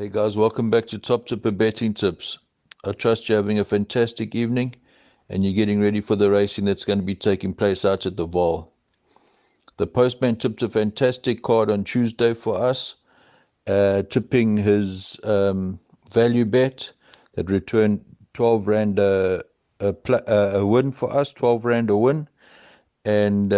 Hey guys, welcome back to Top Tipper Betting Tips. I trust you're having a fantastic evening and you're getting ready for the racing that's going to be taking place out at the Vaal. The postman tipped a fantastic card on Tuesday for us, tipping his value bet that returned 12 Rand a win for us, 12 Rand a win, and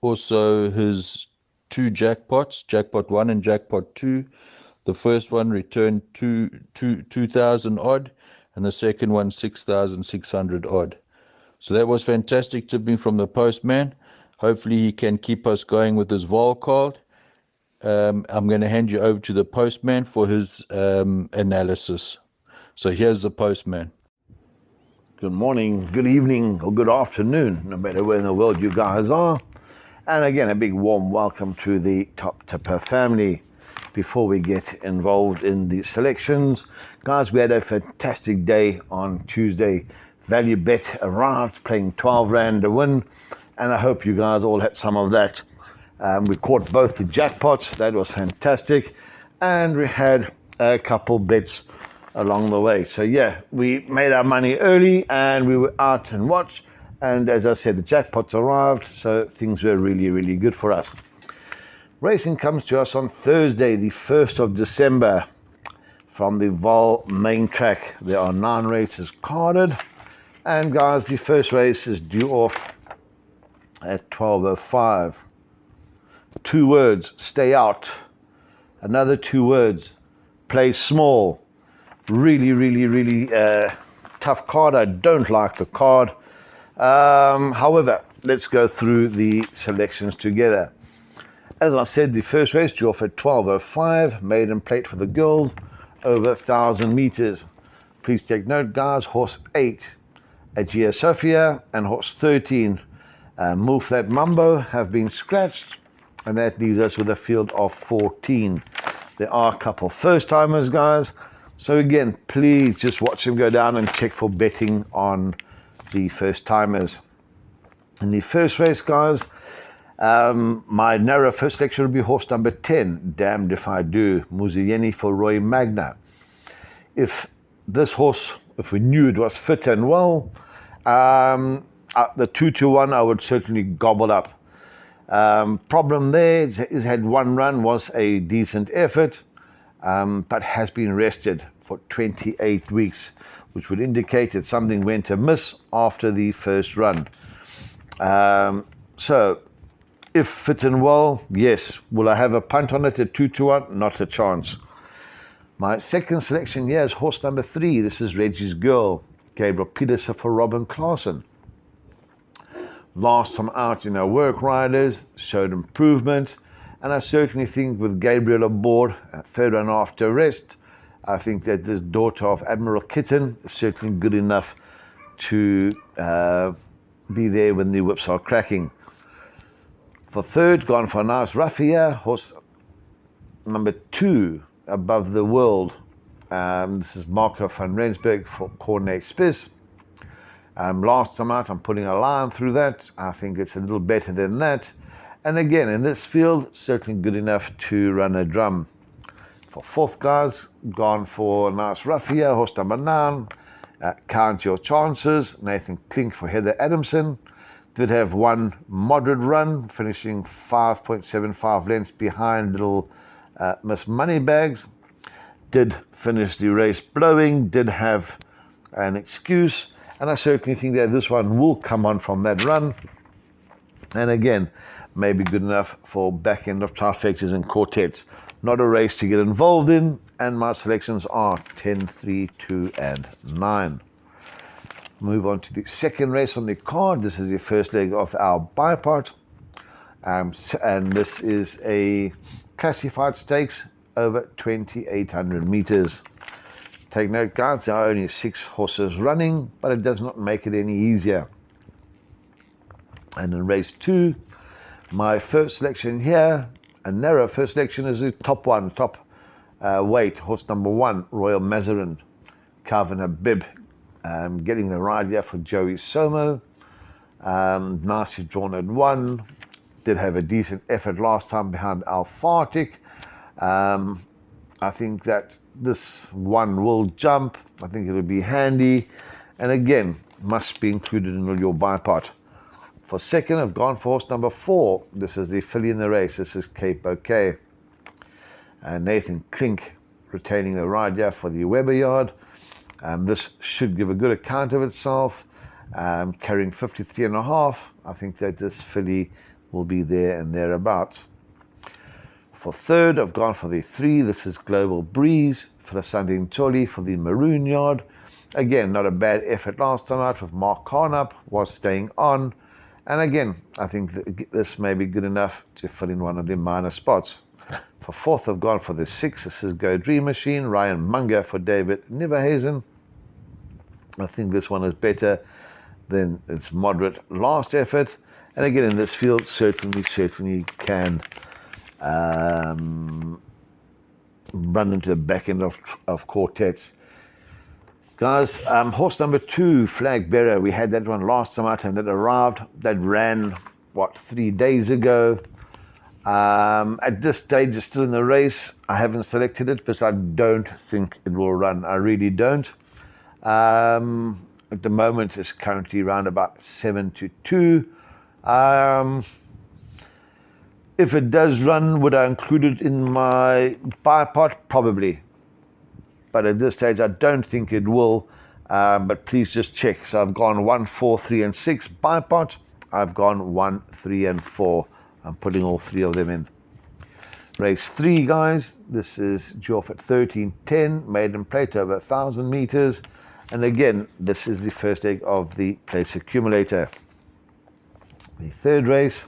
also his two jackpots, jackpot 1 and jackpot 2. The first one returned 2,000 odd, and the second one 6,600 odd. So that was fantastic tipping from the postman. Hopefully he can keep us going with his Vaal card. I'm going to hand you over to the postman for his analysis. So here's the postman. Good morning, good evening, or good afternoon, no matter where in the world you guys are. And again, a big warm welcome to the Top Tipper family. Before we get involved in the selections, guys, we had a fantastic day on Tuesday. Value bet arrived, playing 12 Rand a win, and I hope you guys all had some of that. We caught both the jackpots, that was fantastic, and we had a couple bets along the way. So yeah, we made our money early and we were out and watched, and as I said, the jackpots arrived, so things were really good for us. Racing comes to us on Thursday, the 1st of December, from the Vaal main track. There are 9 races carded, and guys, the first race is due off at 12:05. 2 words: stay out. Another 2 words: play small. Really tough card. I don't like the card. However, let's go through the selections together. As I said, the first race due off at 12:05, maiden plate for the girls, over 1,000 meters. Please take note, guys, horse 8, Agia Sophia, and horse 13, Move That Mambo, have been scratched, and that leaves us with a field of 14. There are a couple first-timers, guys, so again, please just watch them go down and check for betting on the first-timers. In the first race, guys, my narrow first selection will be horse number 10, Damned If I Do, Muzieni for Roy Magna. If this horse, if we knew it was fit and well, the 2-1 I would certainly gobble up. Problem there is had one run, was a decent effort, but has been rested for 28 weeks, which would indicate that something went amiss after the first run. So, if fit and well, yes. Will I have a punt on it at 2-1? Not a chance. My second selection here is horse number 3. This is Reggie's Girl, Gabriel Peterson for Robin Claassen. Last time out in our work riders, showed improvement, and I certainly think with Gabriel aboard, third run after rest, I think that this daughter of Admiral Kitten is certainly good enough to be there when the whips are cracking. For third, gone for a nice raffia, horse number 2, Above the World. This is Marco van Rensburg for Cornet Spiss. Last time out, I'm putting a line through that. I think it's a little better than that. And again, in this field, certainly good enough to run a drum. For fourth, guys, gone for a nice raffia, horse number 9. Count Your Chances, Nathan Klink for Heather Adamson. Did have one moderate run, finishing 5.75 lengths behind little Miss Moneybags. Did finish the race blowing, did have an excuse, and I certainly think that this one will come on from that run. And again, maybe good enough for back end of trifectas and quartets. Not a race to get involved in, and my selections are 10, 3, 2, and 9. Move on to the second race on the card. This is the first leg of our bipart, and this is a classified stakes over 2,800 meters. Take note, guys, there are only 6 horses running, but it does not make it any easier. And in race 2, my first selection here, a narrow first selection, is the top weight, horse number 1, Royal Mazarin, Calvin Habib, getting the ride here for Joey Somo. Nicely drawn at 1. Did have a decent effort last time behind Alphatic. I think that this one will jump. I think it'll be handy. And again, must be included in your buy pot. For second, I've gone for horse number 4. This is the filly in the race. This is Cape OK. And Nathan Klink retaining the ride here for the Weber yard. This should give a good account of itself. Carrying 53.5. I think that this filly will be there and thereabouts. For third, I've gone for the 3. This is Global Breeze for the Sunday Ntoli for the Maroon yard. Again, not a bad effort last time out with Mark Carnup, was staying on. And again, I think that this may be good enough to fill in one of the minor spots. For fourth, I've gone for the 6. This is Go Dream Machine, Ryan Munger for David Niverhazen. I think this one is better than its moderate last effort. And again, in this field, certainly can run into the back end of quartets. Guys, horse number 2, Flag Bearer, we had that one last time out and that arrived. That ran, 3 days ago. At this stage, it's still in the race. I haven't selected it because I don't think it will run. I really don't. At the moment, it's currently around about 7-2. If it does run, would I include it in my buy pot? Probably. But at this stage, I don't think it will. But please just check. So I've gone 1, 4, 3, and 6 buy pot. I've gone 1, 3, and 4. I'm putting all 3 of them in. Race 3, guys. This is due off at 13:10. Maiden plate over 1,000 meters. And again, this is the first leg of the place accumulator. The third race,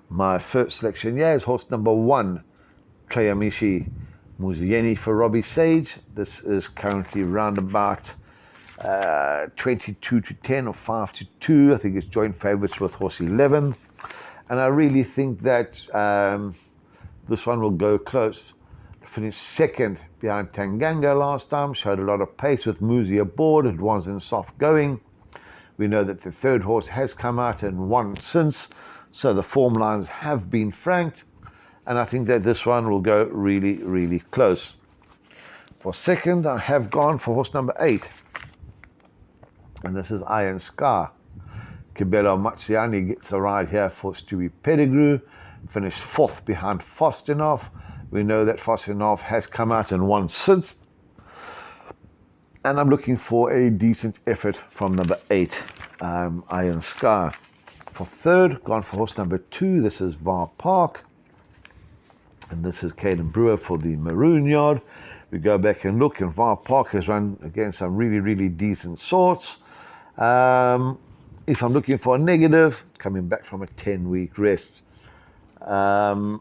my first selection here is horse number 1, Treyamishi Muzieni for Robbie Sage. This is currently round about 22-10 or 5-2. I think it's joint favourites with horse 11. And I really think that this one will go close. Finished second behind Tanganga last time. Showed a lot of pace with Muzi aboard. It was in soft going. We know that the third horse has come out and won since. So the form lines have been franked. And I think that this one will go really, really close. For second, I have gone for horse number 8. And this is Iron Scar. Kibelo Matsiani gets a ride here for Stewie Pettigrew. Finished 4th behind Fostinov. We know that Fostinov has come out and won since. And I'm looking for a decent effort from number 8, Iron Scar. For third, gone for horse number 2. This is Vaal Park. And this is Caden Brewer for the Maroon yard. We go back and look, and Vaal Park has run against some really, really decent sorts. If I'm looking for a negative, coming back from a 10-week rest. But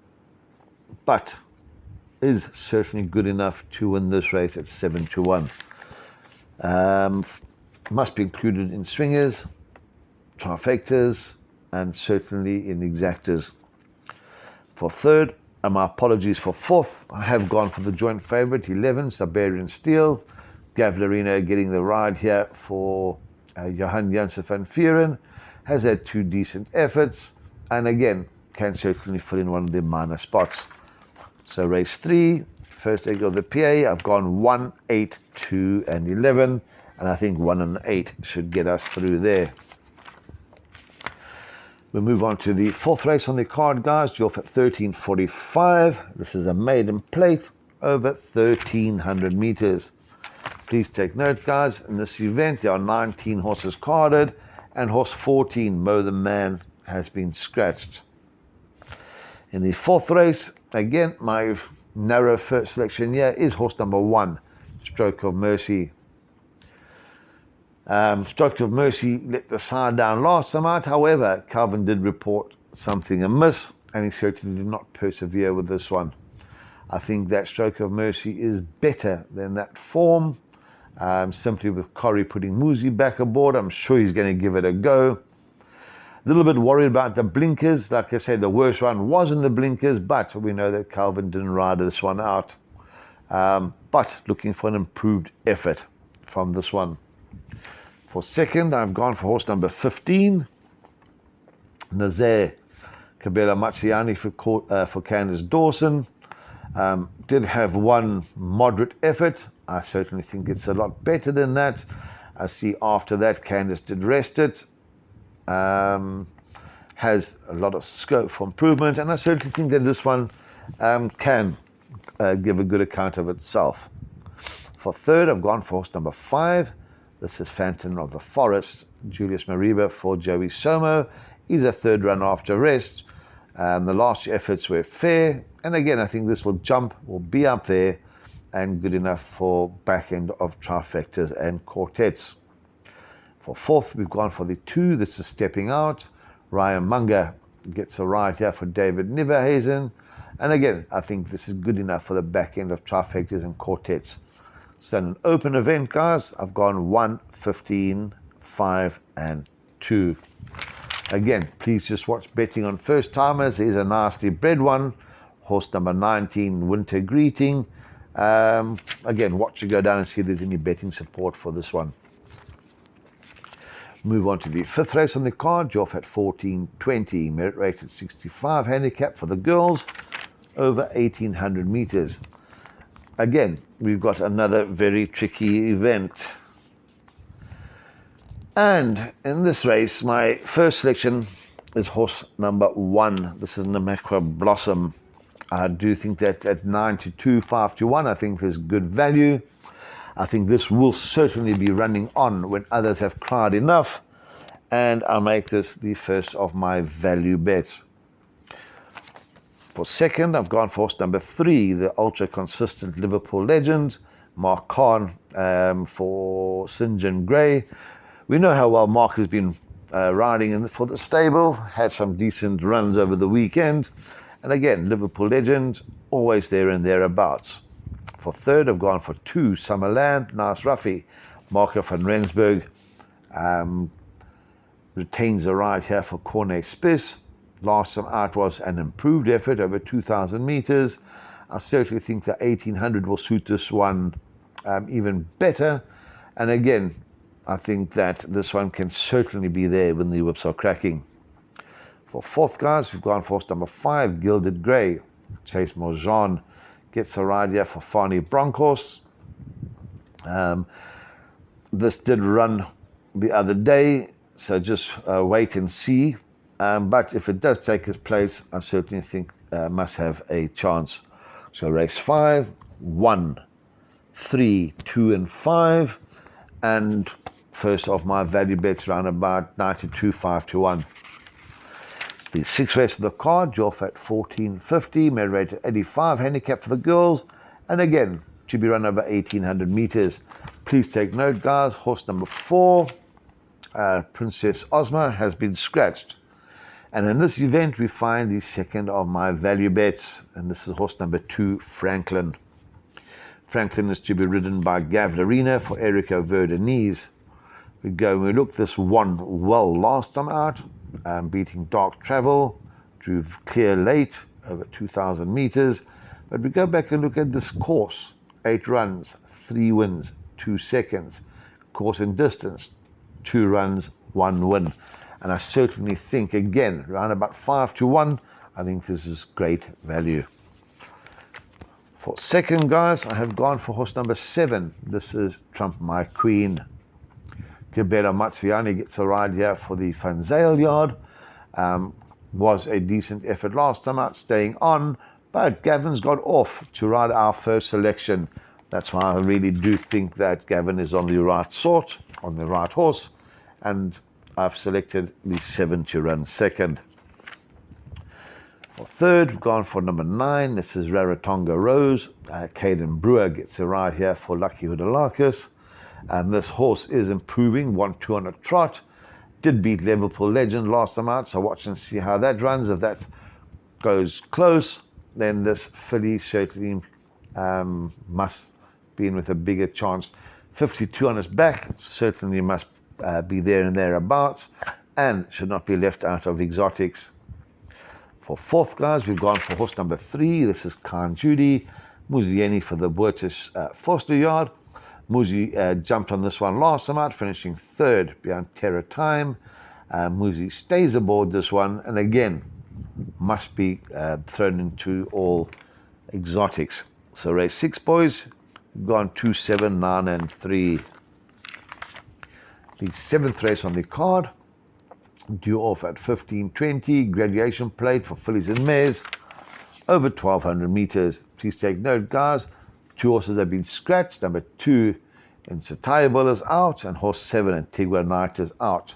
is certainly good enough to win this race at 7-1. Must be included in swingers, trifectas, and certainly in exactas. For third, and my apologies for fourth, I have gone for the joint favourite, 11, Siberian Steel. Gavlarino getting the ride here for Johan Janssen van Vieren. Has had 2 decent efforts, and again, can certainly fill in one of the minor spots. So race 3, first leg of the PA, I've gone 1, 8, 2, and 11, and I think 1 and 8 should get us through there. We'll move on to the 4th race on the card, guys, due off at 13:45. This is a maiden plate over 1,300 meters. Please take note, guys, in this event there are 19 horses carded, and horse 14, Mo the Man, has been scratched. In the 4th race, again, my narrow first selection here is horse number 1, Stroke of Mercy. Stroke of Mercy let the side down last time out. However, Calvin did report something amiss, and he certainly did not persevere with this one. I think that Stroke of Mercy is better than that form. Simply with Corrie putting Muzi back aboard, I'm sure he's going to give it a go. A little bit worried about the blinkers. Like I said, the worst one was in the blinkers, but we know that Calvin didn't ride this one out. But looking for an improved effort from this one. For second, I've gone for horse number 15, Nazaire Kabela Matsiani for Candace Dawson. Did have one moderate effort. I certainly think it's a lot better than that. I see after that Candice did rest it. Has a lot of scope for improvement, and I certainly think that this one can give a good account of itself. For third, I've gone for horse number 5. This is Phantom of the Forest, Julius Mariba for Joey Somo. He's a third run after rest. The last two efforts were fair, and again, I think this will be up there, and good enough for back end of trifectas and quartets. For fourth, we've gone for the 2. This is Stepping Out. Ryan Munger gets a ride here for David Niverhazen. And again, I think this is good enough for the back end of trifectas and quartets. So in an open event, guys, I've gone 1, 15, 5, and 2. Again, please just watch betting on first timers. Here's a nicely bred one. Horse number 19, Winter Greeting. Again, watch it go down and see if there's any betting support for this one. Move on to the 5th race on the card. You're off at 14.20. Merit rated 65 handicap for the girls. Over 1,800 meters. Again, we've got another very tricky event. And in this race, my first selection is horse number 1. This is Namakwa Blossom. I do think that at 9 to 2, 5 to 1, I think there's good value. I think this will certainly be running on when others have cried enough. And I'll make this the first of my value bets. For second, I've gone for horse number 3, the ultra-consistent Liverpool legend, Mark Khan, for St. John Gray. We know how well Mark has been riding for the stable, had some decent runs over the weekend. And again, Liverpool legend, always there and thereabouts. For third, I've gone for 2, Summerland, nice roughie, Marco van Rensburg. Retains a ride here for Corne Spiss. Last time out was an improved effort over 2,000 meters. I certainly think the 1,800 will suit this one even better. And again, I think that this one can certainly be there when the whips are cracking. For fourth, guys, we've gone for horse number 5, Gilded Grey. Chase Morjan gets a ride here for Fani Broncos. This did run the other day, so just wait and see. But if it does take its place, I certainly think must have a chance. So race 5, 1, 3, 2, and 5. And first of my value bets around about 92, 5 to 1. The 6th race of the card, you're off at 14.50, merit rated 85 handicap for the girls. And again, to be run over 1,800 meters. Please take note, guys, horse number 4, Princess Ozma, has been scratched. And in this event, we find the second of my value bets, and this is horse number 2, Franklin. Franklin is to be ridden by Gav Larena for Erica Verdenise. We look, this won well last time out, beating Dark Travel, drew clear late over 2,000 meters. But we go back and look at this course, 8 runs, 3 wins, 2 seconds. Course and distance, 2 runs, 1 win. And I certainly think, again, around about 5 to 1, I think this is great value. For second, guys, I have gone for horse number 7. This is Trump My Queen. Kibera Matsuani gets a ride here for the Van Zyl yard. Was a decent effort last time out, staying on, but Gavin's got off to ride our first selection. That's why I really do think that Gavin is on the right sort, on the right horse, and I've selected the 7 to run second. For third, we've gone for number 9. This is Rarotonga Rose. Caden Brewer gets a ride here for Lucky Hoodalakis. And this horse is improving, 1-2 on a trot. Did beat Liverpool Legend last time out, so watch and see how that runs. If that goes close, then this filly certainly must be in with a bigger chance. 52 on its back, certainly must be there and thereabouts, and should not be left out of exotics. For fourth, guys, we've gone for horse number 3. This is Khan Judy, Muzieni for the Boertis Foster yard. Muzi jumped on this one last time out, finishing third behind Terra Time. Muzi stays aboard this one, and again, must be thrown into all exotics. So race 6, boys, gone 2, 7, 9, and 3. The 7th race on the card, due off at 15:20, graduation plate for fillies and mares, over 1,200 meters. Please take note, guys, 2 horses have been scratched. Number 2, Insatiable, is out, and horse 7, Antigua Knight, is out.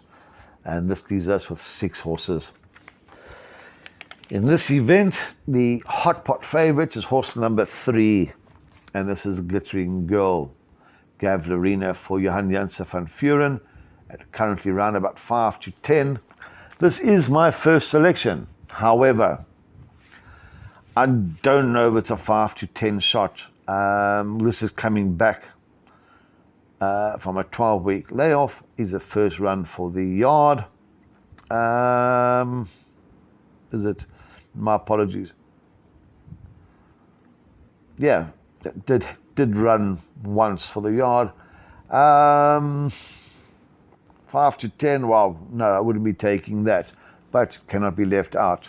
And this leaves us with 6 horses. In this event, the hot pot favorite is horse number 3, and this is Glittering Girl. Gavlarina for Johan Janse van Vuren, at currently round about 5 to 10. This is my first selection. However, I don't know if it's a 5 to 10 shot. This is coming back from a 12-week layoff. Is the first run for the yard. Is it? My apologies. Yeah, did run once for the yard. 5 to 10, well, no, I wouldn't be taking that, but cannot be left out.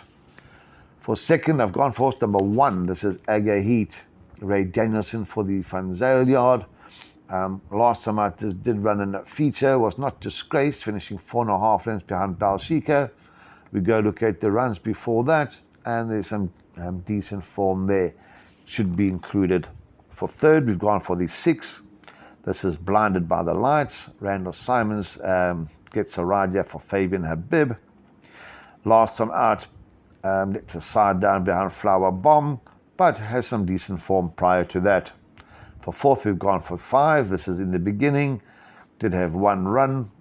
For second, I've gone for horse number 1. This is Aga Heat. Ray Danielson for the Van Zyl yard. Last time I did run in a feature, was not disgraced, finishing 4.5 lengths behind Balshika. We go look at the runs before that, and there's some decent form there. Should be included. For third, we've gone for the 6. This is Blinded by the Lights. Randall Simons gets a ride here for Fabian Habib. Last time out, lets a side down behind Flower Bomb, but has some decent form prior to that. For fourth, we've gone for 5. This is In the Beginning. Did have one run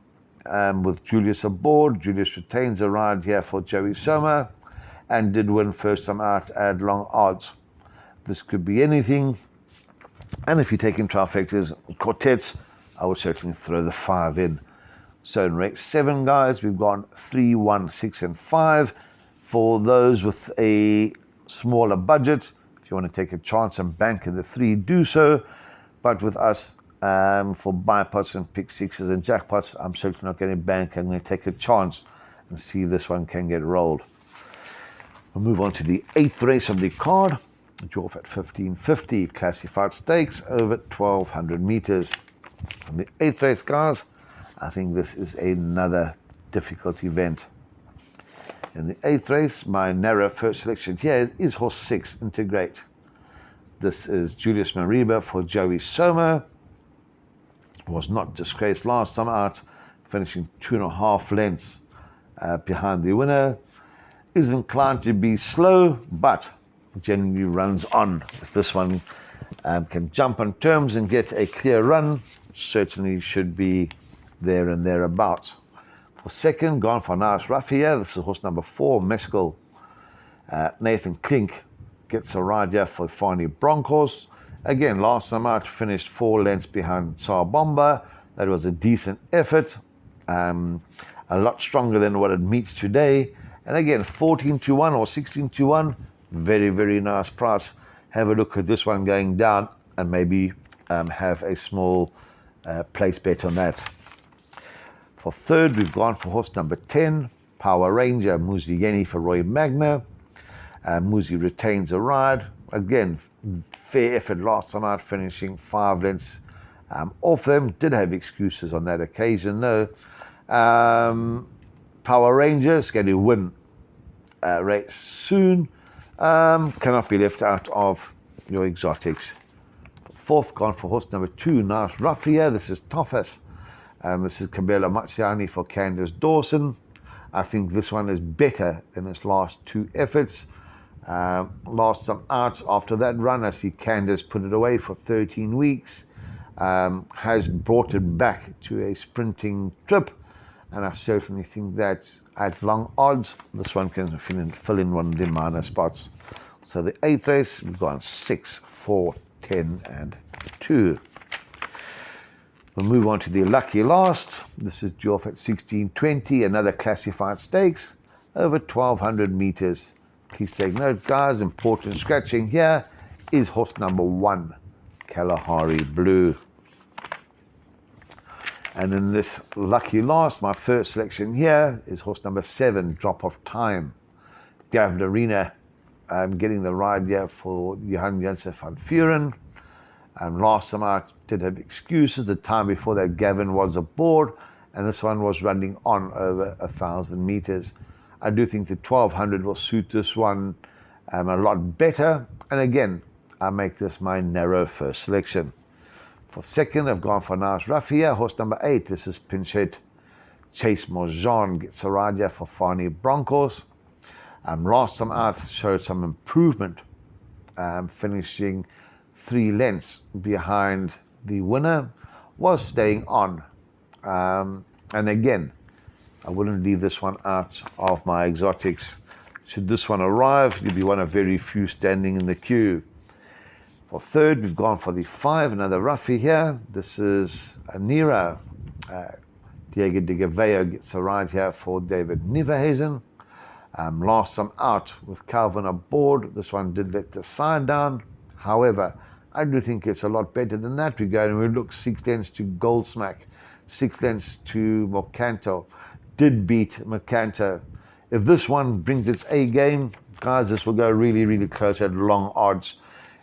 with Julius aboard. Julius retains a ride here for Joey Soma, and did win first time out at long odds. This could be anything. And if you take in trifectas, quartets, I would certainly throw the 5 in. So in race 7, guys, we've gone 3, 1, 6, and 5. For those with a smaller budget, if you want to take a chance and bank in the 3, do so. But with us, for bypass and pick 6s and jackpots, I'm certainly not going to bank. I'm going to take a chance and see if this one can get rolled. We'll move on to the 8th race of the card. Draw off at 15:50, classified stakes over 1,200 meters. On the 8th race, guys, I think this is another difficult event. In the 8th race, my narrow first selection here is horse 6, Integrate. This is Julius Mariba for Joey Soma. Was not disgraced last time out, finishing 2.5 lengths behind the winner. Is inclined to be slow, but generally runs on. If this one can jump on terms and get a clear run, certainly should be there and thereabouts. For second, gone for Nice Raffia. This is horse number 4, Mescal. Nathan Klink gets a ride here for Fani Broncos. Again, last time out, finished 4 lengths behind Tsar Bomba. That was a decent effort. A lot stronger than what it meets today. And again, 14 to 1 or 16 to 1. Very, very nice price. Have a look at this one going down and maybe have a small place bet on that. For third, we've gone for horse number 10, Power Ranger, Muzi Yeni for Roy Magna. Muzi retains a ride. Again, fair effort last time out, finishing 5 lengths off them. Did have excuses on that occasion, though. Power Ranger is going to win race soon. Cannot be left out of your exotics. Fourth, gone for horse number 2, Nice Raffia. This is Toffas. This is Cabela Matsiani for Candace Dawson. I think this one is better than its last 2 efforts. Last time out after that run, I see Candace put it away for 13 weeks. Has brought it back to a sprinting trip. And I certainly think that at long odds, this one can fill in one of the minor spots. So the 8th race, we've gone 6, 4, 10, and 2. We'll move on to the lucky last. This is due off at 16:20, another classified stakes over 1,200 meters. Please take note, guys, important scratching here is horse number 1, Kalahari Blue. And in this lucky last, my first selection here is horse number 7, Drop of Time. Gavlarina getting the ride here for Johan Janssen van Vuren. Last time I did have excuses. The time before that, Gavin was aboard, and this one was running on over 1,000 meters. I do think the 1200 will suit this one a lot better. And again, I make this my narrow first selection. For second, I've gone for Nas Rafia, horse number 8. This is Pinchet Chase Mojan, gets a ride here for Fani Broncos. Last time out showed some improvement, finishing 3 lengths behind the winner, was staying on. And again, I wouldn't leave this one out of my exotics. Should this one arrive, you'll be one of very few standing in the queue. For third, we've gone for the 5, another roughie here. This is Anira. Diego de Gaveo gets a ride here for David Niverhazen. Last time out with Calvin aboard, this one did let the sign down. However, I do think it's a lot better than that. We go and we look 6 lengths to Goldsmack, 6 lengths to Mocanto. Did beat Mocanto. If this one brings its A game, guys, this will go really, really close at long odds.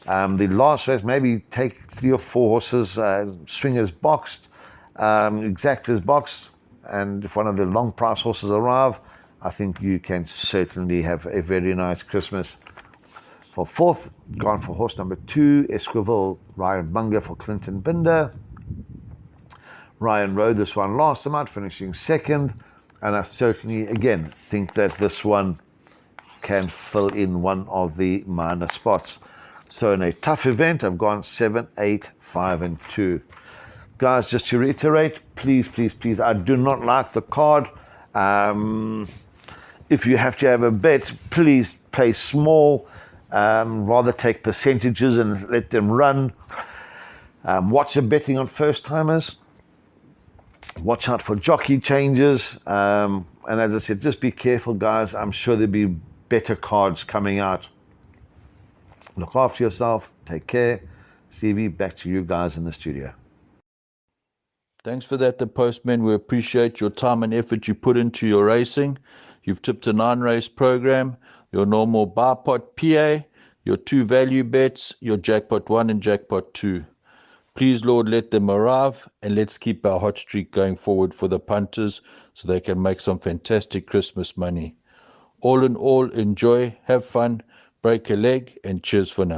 The last race, maybe take 3 or 4 horses, swingers boxed, exactors boxed, and if one of the long price horses arrive, I think you can certainly have a very nice Christmas. For fourth, gone for horse number 2, Esquivel, Ryan Bunga for Clinton Binder. Ryan rode this one last time out, finishing second, and I certainly, again, think that this one can fill in one of the minor spots. So in a tough event, I've gone 7, 8, 5, and 2. Guys, just to reiterate, please, please, please, I do not like the card. If you have to have a bet, please play small. Rather take percentages and let them run. Watch the betting on first timers. Watch out for jockey changes. And as I said, just be careful, guys. I'm sure there'll be better cards coming out. Look after yourself. Take care. Stevie, back to you guys in the studio. Thanks for that, the postman. We appreciate your time and effort you put into your racing. You've tipped a 9-race program, your normal bar pot PA, your 2 value bets, your jackpot 1 and jackpot 2. Please, Lord, let them arrive, and let's keep our hot streak going forward for the punters so they can make some fantastic Christmas money. All in all, enjoy, have fun, break a leg, and cheers for now.